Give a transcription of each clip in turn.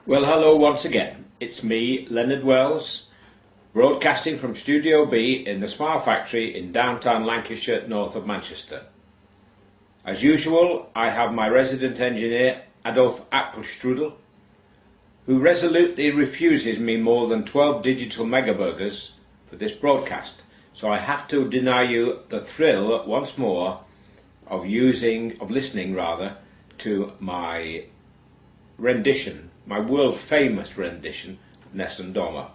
Well, hello once again. It's me, Leonard Wells, broadcasting from Studio B in the Smile Factory in downtown Lancashire, north of Manchester. As usual, I have my resident engineer, Adolf Apfelstrudel, who resolutely refuses me more than 12 digital megaburgers for this broadcast. So I have to deny you the thrill once more of listening to my rendition, my world-famous rendition of Nessun Dorma.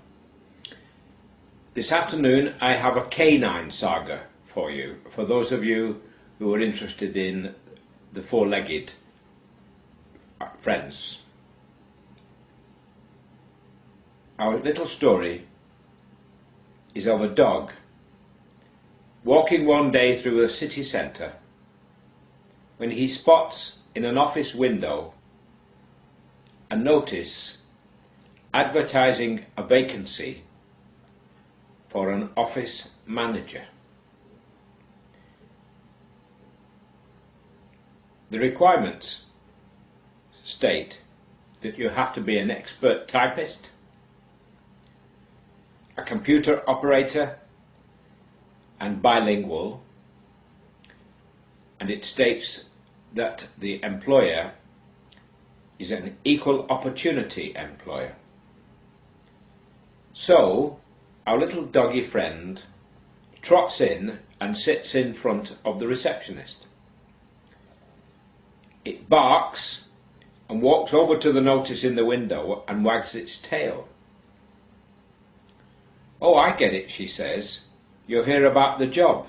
This afternoon I have a canine saga for you, for those of you who are interested in the four-legged friends. Our little story is of a dog walking one day through a city centre when he spots in an office window a notice advertising a vacancy for an office manager. The requirements state that you have to be an expert typist, a computer operator, and bilingual, and it states that the employer is an equal opportunity employer. So our little doggy friend trots in and sits in front of the receptionist. It barks and walks over to the notice in the window and wags its tail. "Oh, I get it," she says. "You're here about the job."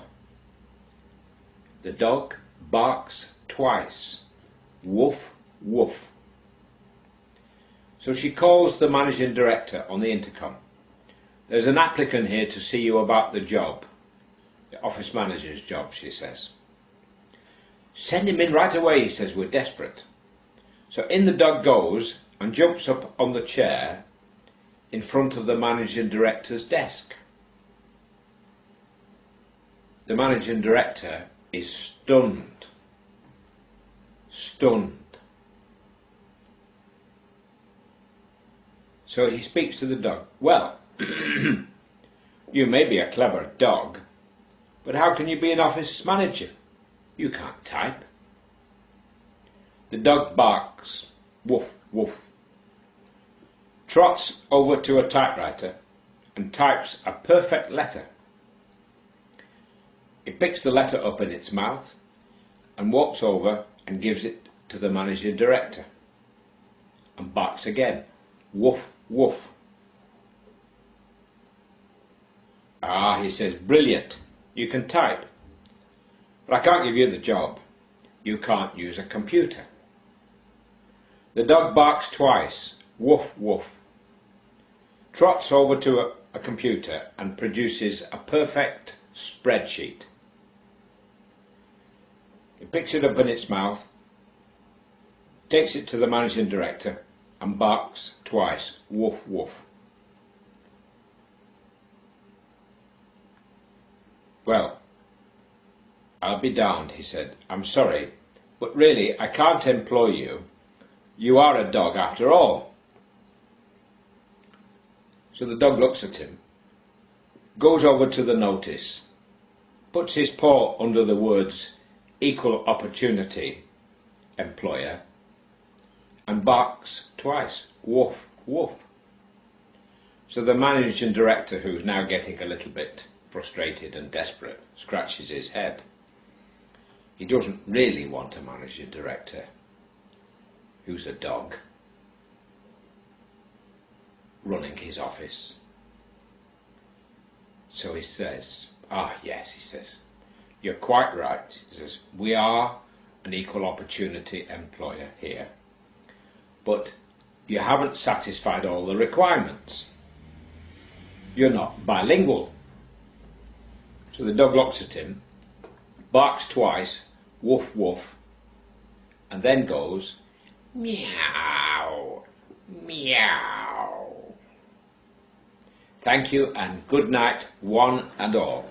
The dog barks twice. Woof, woof. So she calls the managing director on the intercom. "There's an applicant here to see you about the job. The office manager's job," she says. "Send him in right away," he says. "We're desperate." So in the dog goes and jumps up on the chair in front of the managing director's desk. The managing director is stunned. Stunned. So he speaks to the dog. "Well, you may be a clever dog, but how can you be an office manager? You can't type." The dog barks, woof, woof, trots over to a typewriter and types a perfect letter. It picks the letter up in its mouth and walks over and gives it to the managing director and barks again, woof, woof. "Ah," he says, "brilliant, you can type, but I can't give you the job. You can't use a computer." The dog barks twice, woof, woof, trots over to a computer and produces a perfect spreadsheet. It picks it up in its mouth, takes it to the managing director and barks twice, woof, woof. "Well, I'll be darned," he said. "I'm sorry, but really I can't employ you. You are a dog after all." So the dog looks at him, goes over to the notice, puts his paw under the words "equal opportunity employer" and barks twice, woof, woof. So the managing director, who's now getting a little bit frustrated and desperate, scratches his head. He doesn't really want a managing director who's a dog running his office. So he says, "Yes," he says, "you're quite right." He says, "We are an equal opportunity employer here, but you haven't satisfied all the requirements. You're not bilingual." So the dog looks at him, barks twice, woof, woof, and then goes, meow, meow. Thank you and good night, one and all.